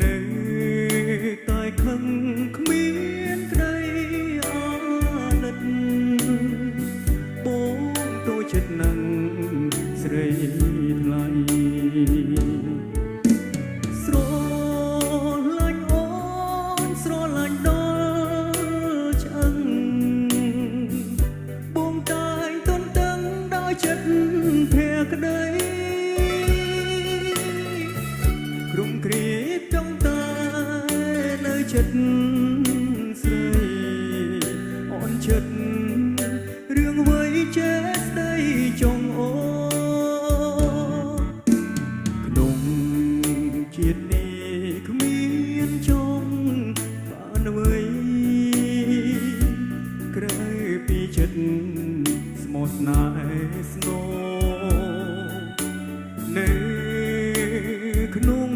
នៅតែខឹងគ្មានក្តីអាណិតបងតូចចិត្តនឹងស្រីថ្លៃស្រឡាញ់អូនស្រឡាញ់ដល់ឆ្អឹងបងតែងទន្ទឹងដោយចិត្តភក្តីក្រុមគ្រាចង់តែនៅចិត្តស្រីអូនចិត្តរឿងអ្វីចេះស្ដីចង់អូក្នុងជាតិនេះគ្មានចង់បានអ្វីក្រៅពីចិត្តស្មោះស្នេហ៍ស្នូនៅក្នុង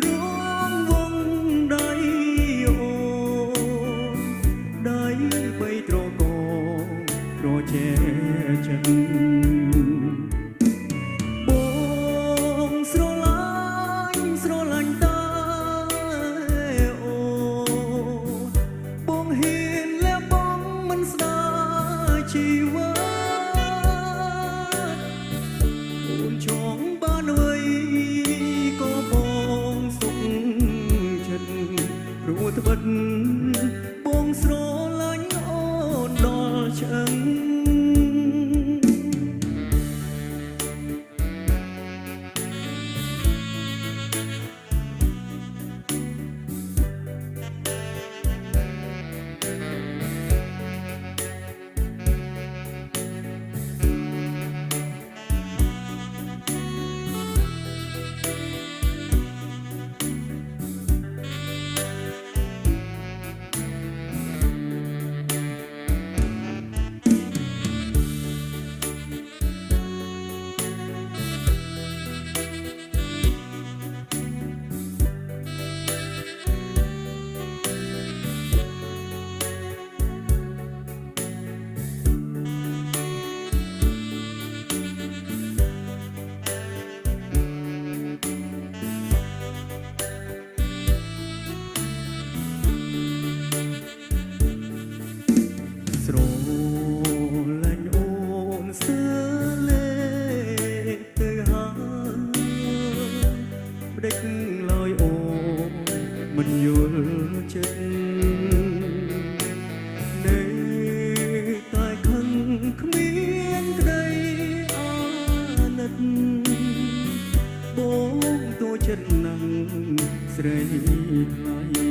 រងវងដៃអូដៃបីត្រកត្រជាចិត្តបងស្រឡាញ់តាអូបងហ៊ានและបងមិនស្ដាយជីវិតអូនចង់បានអ្វីក៏បងសុខចិត្តព្រោះត្បិតបងស្រឡាញ់អូនដល់ឆ្អឹងស្រឡាញ់អូនសើលេទៅហើយបដិចឡើយអូនមិនយល់ចិត្តនៅតែខឹងគ្មានក្តីអាណិតបងតូចចិត្តនឹងស្រីថ្លៃ